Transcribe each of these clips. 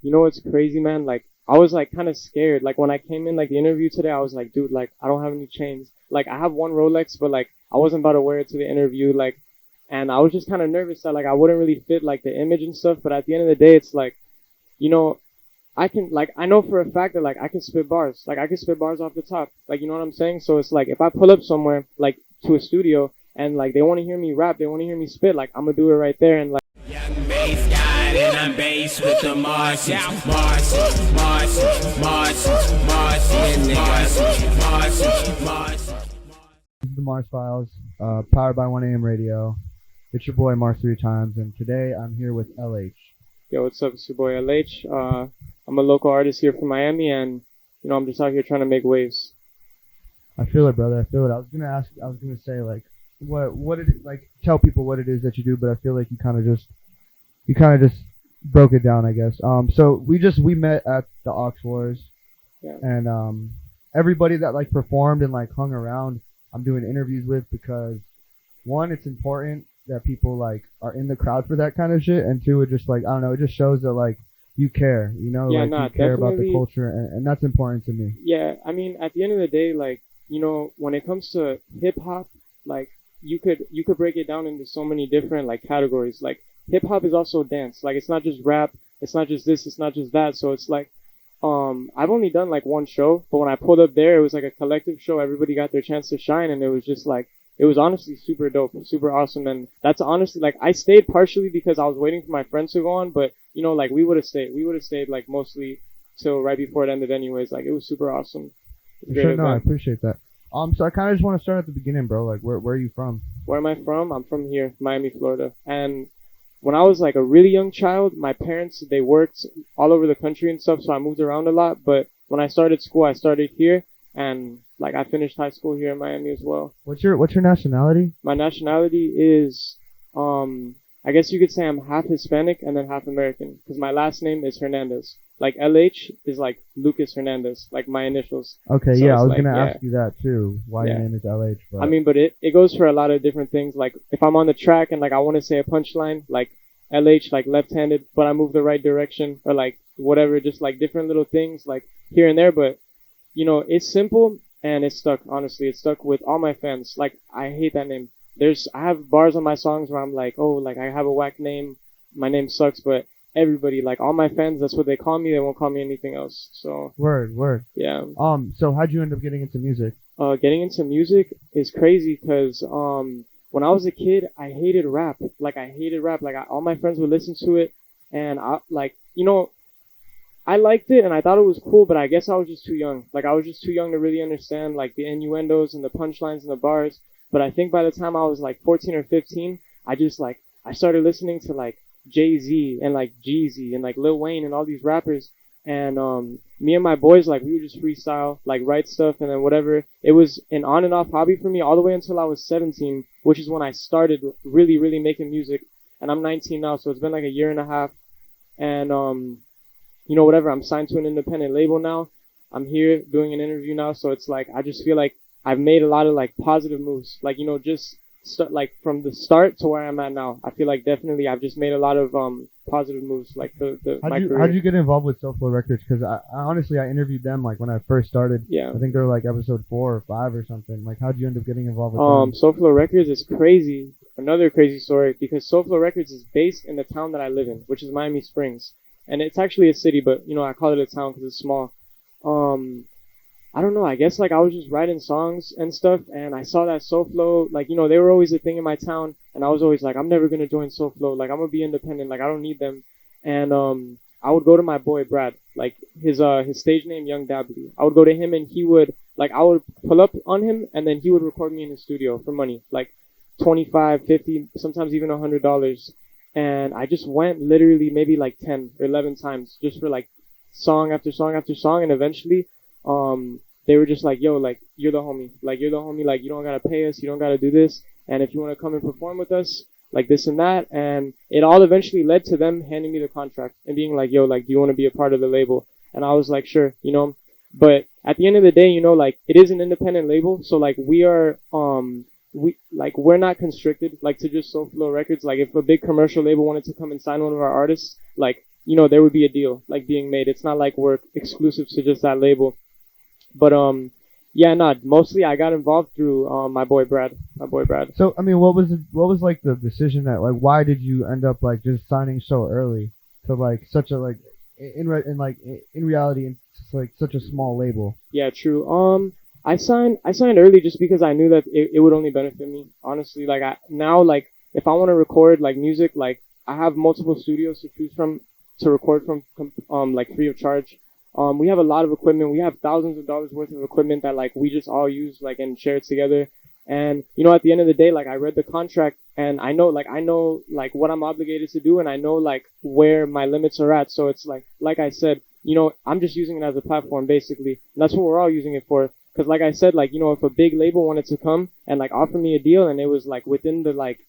you know what's crazy, man? Like, I was like kind of scared. Like when I came in like the interview today, I was like, dude, like I don't have any chains. Like I have one Rolex, but like I wasn't about to wear it to the interview. Like, and I was just kind of nervous that like I wouldn't really fit like the image and stuff. But at the end of the day, it's like, you know, I can like I know for a fact that like I can spit bars. Like I can spit bars off the top. Like you know what I'm saying? So it's like if I pull up somewhere like to a studio and like they want to hear me rap, they want to hear me spit, like I'm gonna do it right there and like Young bass guy, and I'm bass with the Martians, Martians, Martians, Martians, Martian niggas, Martians, Martians. This is the Mars Files, powered by 1 AM Radio. It's your boy Mars 3 times, and today I'm here with LH. yo, what's up? It's your boy LH. I'm a local artist here from Miami, and you know I'm just out here trying to make waves. I feel it, brother. I feel it. I was gonna say like, what it like, tell people what it is that you do, but I feel like you kind of just broke it down, I guess. So we met at the Aux Wars, Yeah. and everybody that like performed and like hung around, I'm doing interviews with because one, it's important that people like are in the crowd for that kind of shit, and two, it just like I don't know, it just shows that like you care, you know, Yeah, like nah, you care about the definitely. culture, and that's important to me. Yeah, I mean, at the end of the day, like, you know, when it comes to hip hop, like, you could break it down into so many different like categories. Like, hip hop is also dance. Like, it's not just rap. It's not just this. It's not just that. So it's like, I've only done like one show, but when I pulled up there, it was like a collective show. Everybody got their chance to shine, and it was just like, it was honestly super dope, super awesome. And that's honestly like, I stayed partially because I was waiting for my friends to go on, but you know, like, we would have stayed. We would have stayed like mostly till right before it ended anyways. Like, it was super awesome. It was a For great sure, no, I event. appreciate that. So I kind of just want to start at the beginning, bro. Like, where are you from? Where am I from? I'm from here, Miami, Florida. And when I was like a really young child, my parents, they worked all over the country and stuff, so I moved around a lot. But when I started school, I started here, and like I finished high school here in Miami as well. What's your nationality? My nationality is, I guess you could say I'm half Hispanic and then half American, because my last name is Hernandez. Like LH is like Lucas Hernandez, like my initials. Okay, So yeah, I it's was like, gonna yeah. ask you that too. Why Yeah. your name is LH? But I mean, but it goes for a lot of different things. Like if I'm on the track and like I want to say a punchline, like LH, like left-handed, but I move the right direction, or like whatever, just like different little things like here and there. But you know, it's simple and it's stuck. Honestly, it's stuck with all my fans. Like I hate that name. I have bars on my songs where I'm like, oh, like I have a whack name. My name sucks, but everybody, like all my fans, that's what they call me. They won't call me anything else. So word. yeah. So how'd you end up getting into music? Getting into music is crazy because when I was a kid, I hated rap. Like I hated rap. Like all my friends would listen to it, and I like, you know, I liked it and I thought it was cool, but I guess I was just too young. Like I was just too young to really understand like the innuendos and the punchlines and the bars. But I think by the time I was like 14 or 15, I just like I started listening to like Jay-Z and like Jeezy and like Lil Wayne and all these rappers. And me and my boys, like, we would just freestyle, like, write stuff, and then whatever. It was an on and off hobby for me all the way until I was 17, which is when I started really, really making music. And I'm 19 now, so it's been like a year and a half. And you know, whatever. I'm signed to an independent label now. I'm here doing an interview now, so it's like I just feel like I've made a lot of like positive moves. Like, you know, just like from the start to where I'm at now. I feel like definitely I've just made a lot of positive moves. Like my career. How'd you get involved with SoFlo Records? Because I honestly I interviewed them like when I first started. Yeah. I think they were like episode 4 or 5 or something. Like how'd you end up getting involved with them? SoFlo Records is crazy. Another crazy story because SoFlo Records is based in the town that I live in, which is Miami Springs. And it's actually a city, but you know, I call it a town because it's small. I don't know. I guess like I was just writing songs and stuff, and I saw that SoFlo, like, you know, they were always a thing in my town, and I was always like, I'm never gonna join SoFlo. Like, I'm gonna be independent. Like, I don't need them. And I would go to my boy Brad, like his stage name Young W. I would go to him, and he would like I would pull up on him, and then he would record me in his studio for money, like 25, 50, sometimes even $100. And I just went literally maybe like 10 or 11 times just for like song after song after song. And eventually, they were just like, yo, like, you're the homie. Like, you're the homie. Like, you don't gotta pay us. You don't gotta do this. And if you want to come and perform with us, like this and that. And it all eventually led to them handing me the contract and being like, yo, like, do you want to be a part of the label? And I was like, sure, you know. But at the end of the day, you know, like, it is an independent label. So like we're not constricted like to just SoFlo Records. Like if a big commercial label wanted to come and sign one of our artists, like there would be a deal like being made. It's not like we're exclusive to just that label. But yeah, not mostly I got involved through my boy Brad. My boy Brad. So I mean, what was like the decision that like why did you end up like just signing so early to like such a like in reality it's like such a small label? Yeah, true. I signed early just because I knew that it would only benefit me. Honestly, like now like if I want to record like music, like I have multiple studios to choose from to record from like free of charge. We have a lot of equipment. We have thousands of dollars worth of equipment that like we just all use like and share it together. And at the end of the day, like I read the contract and I know what I'm obligated to do and I know like where my limits are at. So it's like I said, I'm just using it as a platform basically. And that's what we're all using it for. Cause like I said, like, if a big label wanted to come and like offer me a deal and it was like within the like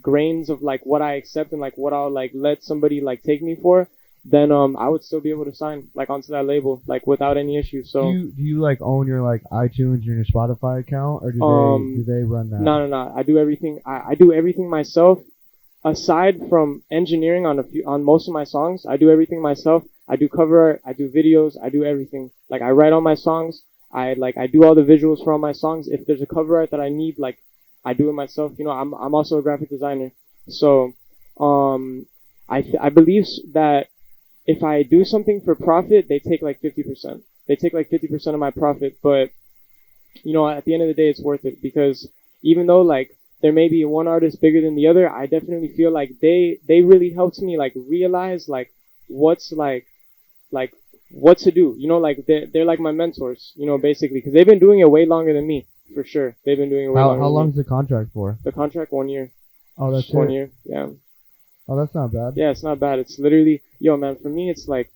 grains of like what I accept and like what I'll like let somebody like take me for, then I would still be able to sign like onto that label like without any issue. So Do you like own your like iTunes and your Spotify account, or do they run that? no. I do everything. I do everything myself. Aside from engineering on most of my songs, I do everything myself. I do cover art, I do videos, I do everything. Like I write all my songs. I do all the visuals for all my songs. If there's a cover art that I need, like I do it myself. I'm also a graphic designer. So I believe that if I do something for profit, they take like 50%. They take like 50% of my profit, but at the end of the day, it's worth it because even though like there may be one artist bigger than the other, I definitely feel like they really helped me like realize like what's like what to do. Like they're like my mentors, basically, because they've been doing it way longer than me, for sure. They've been doing it way longer. How than long's me. the contract for? The contract 1 year. Oh, that's Just 1 it. year. Yeah. Oh, that's not bad. Yeah, it's not bad. It's literally, yo, man, for me, it's like,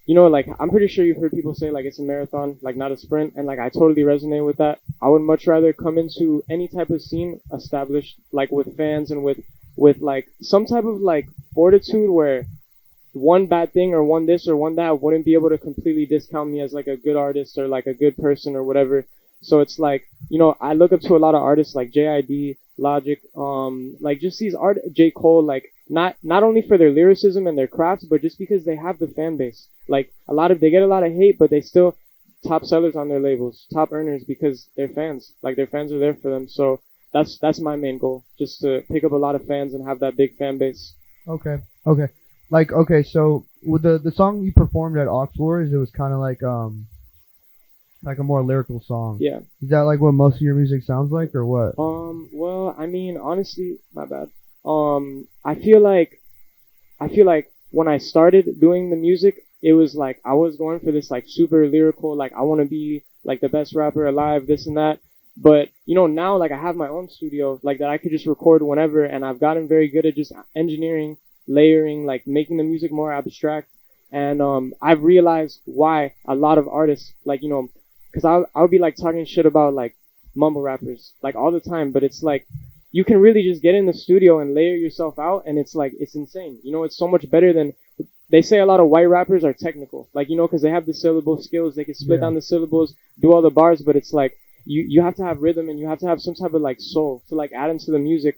like, I'm pretty sure you've heard people say, like, it's a marathon, like, not a sprint, and, like, I totally resonate with that. I would much rather come into any type of scene established, like, with fans and with, like, some type of, like, fortitude where one bad thing or one this or one that wouldn't be able to completely discount me as, like, a good artist or, like, a good person or whatever. So it's like, I look up to a lot of artists like JID, Logic, like just these J. Cole, like not only for their lyricism and their crafts, but just because they have the fan base. Like they get a lot of hate, but they still top sellers on their labels, top earners because they're fans. Like their fans are there for them. So that's my main goal, just to pick up a lot of fans and have that big fan base. Okay. So with the song you performed at Aux Wars, it was kind of like a more lyrical song. Yeah. Is that like what most of your music sounds like, or what? Well, I mean, honestly, my bad. I feel like when I started doing the music, it was like I was going for this like super lyrical, like I want to be like the best rapper alive, this and that. But now like I have my own studio, like that I could just record whenever, and I've gotten very good at just engineering, layering, like making the music more abstract. And I've realized why a lot of artists, like because I'll be like talking shit about like mumble rappers like all the time, but it's like you can really just get in the studio and layer yourself out, and it's like it's insane. It's so much better than they say. A lot of white rappers are technical, like because they have the syllable skills, they can split down the syllables, do all the bars, but it's like you have to have rhythm and you have to have some type of like soul to like add into the music.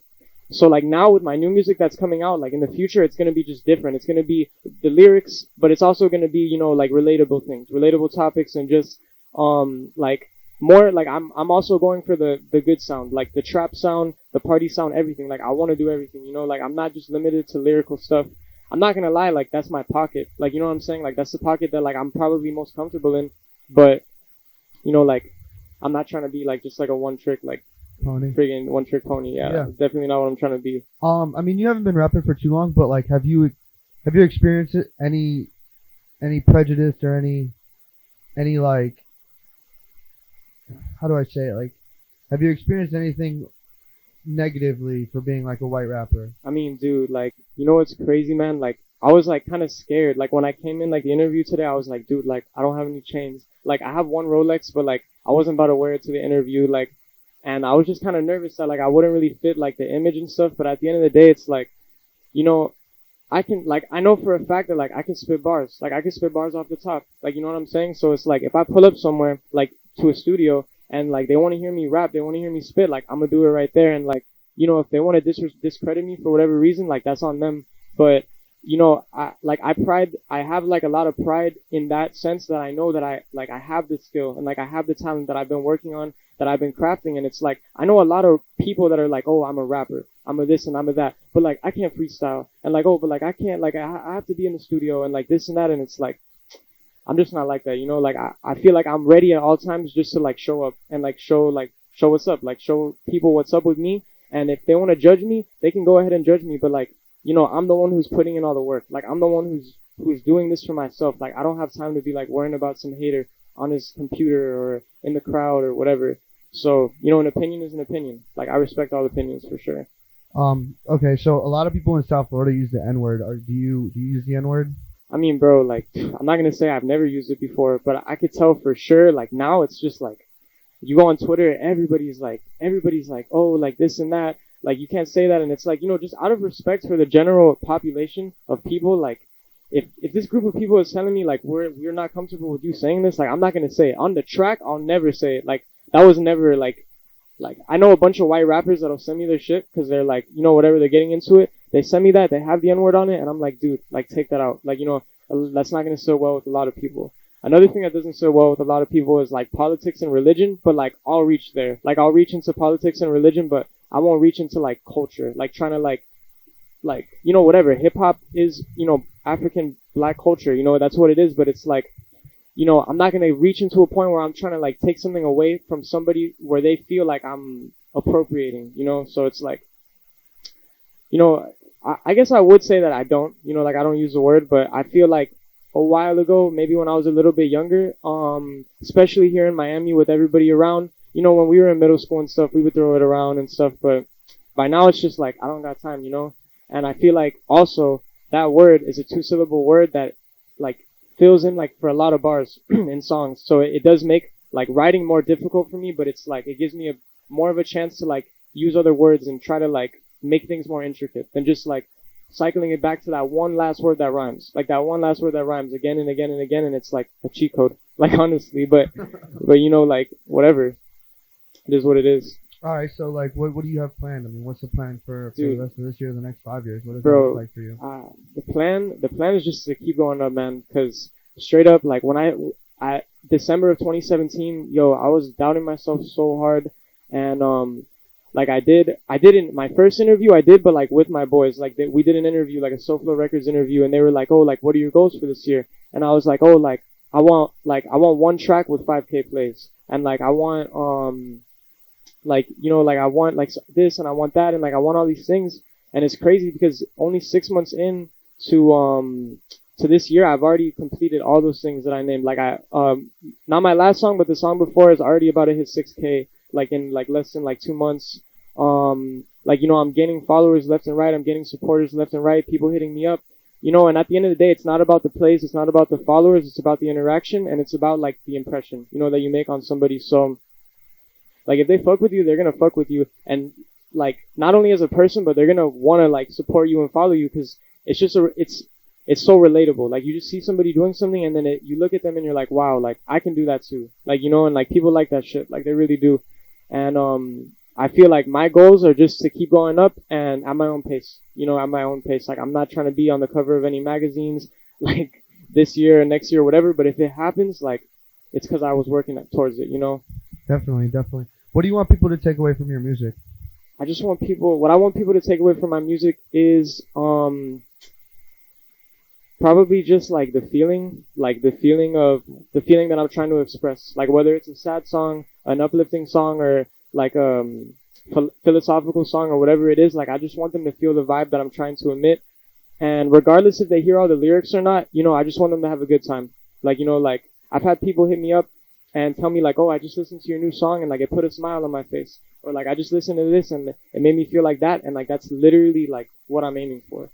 So like now with my new music that's coming out, like in the future, it's going to be just different. It's going to be the lyrics, but it's also going to be, like relatable things, relatable topics, and just like more like I'm also going for the good sound, like the trap sound, the party sound, everything. Like I want to do everything, like I'm not just limited to lyrical stuff. I'm not gonna lie, like that's my pocket, like what I'm saying, like that's the pocket that like I'm probably most comfortable in, but like I'm not trying to be like just like a one trick like Pony. friggin' one trick pony. Yeah, that's definitely not what I'm trying to be. I mean, you haven't been rapping for too long, but like have you experienced any prejudice or any like, how do I say it? Like, have you experienced anything negatively for being like a white rapper? I mean, dude, like, what's crazy, man? Like, I was like kind of scared. Like when I came in like the interview today, I was like, dude, like I don't have any chains. Like I have one Rolex, but like I wasn't about to wear it to the interview. Like, and I was just kind of nervous that like I wouldn't really fit like the image and stuff. But at the end of the day, it's like, I can, like, I know for a fact that like I can spit bars. Like I can spit bars off the top. Like, you know what I'm saying? So it's like if I pull up somewhere like to a studio and like they want to hear me rap, they want to hear me spit, like I'm gonna do it right there. And like, if they want to discredit me for whatever reason, like that's on them. But I have like a lot of pride in that sense that I know that I have the skill and like I have the talent that I've been working on, that I've been crafting. And it's like, I know a lot of people that are like, oh, I'm a rapper, I'm a this and I'm a that, but like I can't freestyle, and like, oh, but like I can't, like I have to be in the studio and like this and that. And it's like, I'm just not like that, like I feel like I'm ready at all times just to like show up and like show what's up, like show people what's up with me. And if they want to judge me, they can go ahead and judge me, but like, I'm the one who's putting in all the work. Like I'm the one who's doing this for myself. Like I don't have time to be like worrying about some hater on his computer or in the crowd or whatever. So, an opinion is an opinion. Like I respect all opinions for sure. Okay, so a lot of people in South Florida use the N-word. Do you use the N-word? I mean, bro, like I'm not gonna say I've never used it before, but I could tell for sure. Like now, it's just like you go on Twitter, everybody's like, oh, like this and that. Like you can't say that, and it's like, just out of respect for the general population of people, like if this group of people is telling me like we're not comfortable with you saying this, like I'm not gonna say it. On the track, I'll never say it. Like that was never like I know a bunch of white rappers that'll send me their shit because they're like, whatever they're getting into it, they send me that, they have the N-word on it, and I'm like, dude, like take that out. Like, that's not gonna sit well with a lot of people. Another thing that doesn't sit well with a lot of people is like politics and religion, but like I'll reach there. Like I'll reach into politics and religion, but I won't reach into like culture, like trying to like whatever. Hip hop is, African black culture, that's what it is, but it's like, I'm not gonna reach into a point where I'm trying to like take something away from somebody where they feel like I'm appropriating, so it's like, I guess I would say that I don't, like I don't use the word, but I feel like a while ago, maybe when I was a little bit younger, especially here in Miami with everybody around, when we were in middle school and stuff, we would throw it around and stuff, but by now it's just like, I don't got time, and I feel like also that word is a 2-syllable word that like fills in like for a lot of bars in songs. So it does make like writing more difficult for me, but it's like, it gives me more of a chance to like use other words and try to like make things more intricate than just like cycling it back to that one last word that rhymes, like that one last word that rhymes again and again and again. And it's like a cheat code, like honestly, but like whatever, it is what it is. All right, so like, what do you have planned? I mean, what's the plan for the rest of this year, the next 5 years? What does that look like for you? The plan is just to keep going up, man. Because straight up, like when I December of 2017, I was doubting myself so hard, and like I did in my first interview, but like with my boys, like we did an interview, like a SoFlo Records interview, and they were like, oh, like what are your goals for this year? And I was like, oh, like I want one track with 5K plays, and like I want like I want like this and I want that, and like I want all these things. And it's crazy because only 6 months in to this year, I've already completed all those things that I named. Like not my last song, but the song before is already about to hit 6K, like in like less than like 2 months. Like I'm gaining followers left and right, I'm getting supporters left and right, people hitting me up, and at the end of the day, it's not about the plays, it's not about the followers, it's about the interaction, and it's about like the impression, that you make on somebody. So like if they fuck with you, they're gonna fuck with you, and like not only as a person, but they're gonna wanna like support you and follow you, because it's just it's so relatable. Like you just see somebody doing something, and then you look at them and you're like, wow, like I can do that too. Like and like people like that shit, like they really do. And I feel like my goals are just to keep going up and at my own pace. At my own pace. Like I'm not trying to be on the cover of any magazines like this year or next year or whatever. But if it happens, like it's because I was working towards it. Definitely. What do you want people to take away from your music? What I want people to take away from my music is probably just like the feeling that I'm trying to express. Like whether it's a sad song, an uplifting song, or like philosophical song or whatever it is, like I just want them to feel the vibe that I'm trying to emit. And regardless if they hear all the lyrics or not, I just want them to have a good time. Like, like I've had people hit me up and tell me like, oh, I just listened to your new song and like it put a smile on my face, or like I just listened to this and it made me feel like that, and like that's literally like what I'm aiming for.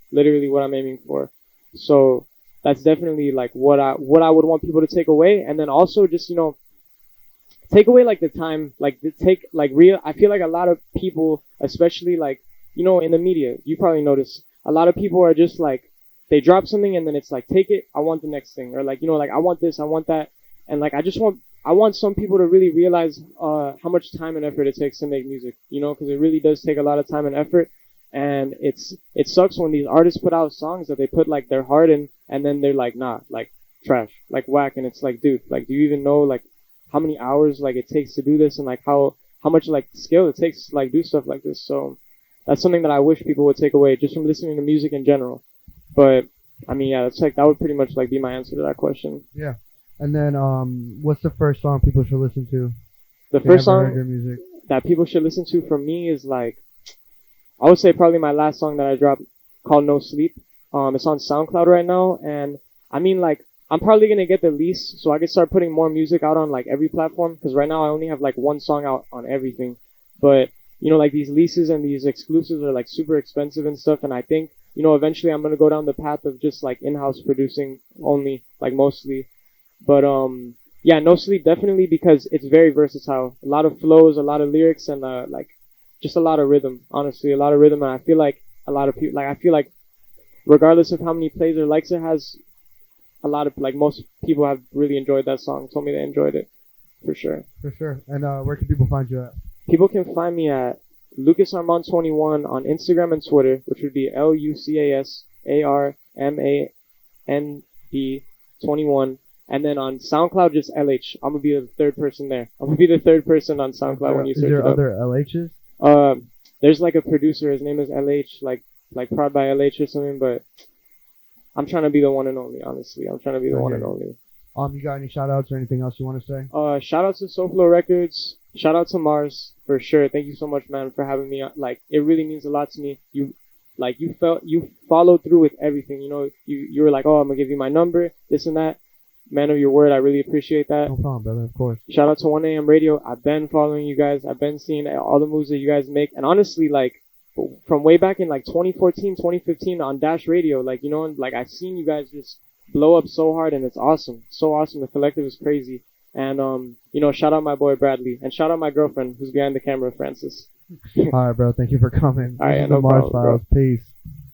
So that's definitely like what I would want people to take away. And then also just take away like the time, like I feel like a lot of people, especially like in the media, you probably notice a lot of people are just like they drop something and then it's like, take it, I want the next thing, or like like I want this, I want that. And like I want some people to really realize how much time and effort it takes to make music, because it really does take a lot of time and effort. And it sucks when these artists put out songs that they put like their heart in, and then they're like, nah, like trash, like whack. And it's like, dude, like, do you even know like how many hours like it takes to do this, and like how much like skill it takes to like do stuff like this? So that's something that I wish people would take away just from listening to music in general. But I mean, yeah, that's like that would pretty much like be my answer to that question. Yeah. And then, what's the first song people should listen to? The If they first haven't heard song your music. that people should listen to from me is like, I would say probably my last song that I dropped called No Sleep. It's on SoundCloud right now, and I mean like I'm probably gonna get the lease so I can start putting more music out on like every platform, because right now I only have like one song out on everything. But you know, like these leases and these exclusives are like super expensive and stuff, and I think, you know, eventually I'm gonna go down the path of just like in-house producing only, like mostly. But yeah, No Sleep definitely, because it's very versatile. A lot of flows, a lot of lyrics, and like just a lot of rhythm. Honestly, a lot of rhythm, and I feel like a lot of people, like I feel like regardless of how many plays or likes it has, a lot of like most people have really enjoyed that song. Told me they enjoyed it for sure. For sure. And where can people find you at? People can find me at Lucas Armand 21 on Instagram and Twitter, which would be LucasArmand 21. And then on SoundCloud, just LH. I'm gonna be the third person there. I'm gonna be the third person on SoundCloud when you search it up. Is there other LHs? There's like a producer. His name is LH, like Prod by LH or something. But I'm trying to be the one and only. Honestly, I'm trying to be the one and only. You got any shout outs or anything else you want to say? Shout out to SoFlo Records. Shout out to Mars for sure. Thank you so much, man, for having me. Like, it really means a lot to me. You followed through with everything. You know, you were like, oh, I'm gonna give you my number, this and that. Man of your word, I really appreciate that. No problem, brother. Of course. Shout out to 1AM Radio. I've been following you guys. I've been seeing all the moves that you guys make, and honestly, like from way back in like 2014, 2015 on Dash Radio, like, you know, like I've seen you guys just blow up so hard, and it's awesome. So awesome. The collective is crazy. And you know, shout out my boy Bradley, and shout out my girlfriend who's behind the camera, Francis. All right, bro. Thank you for coming. All right, This is no the Mars problem, bro. Files. Peace.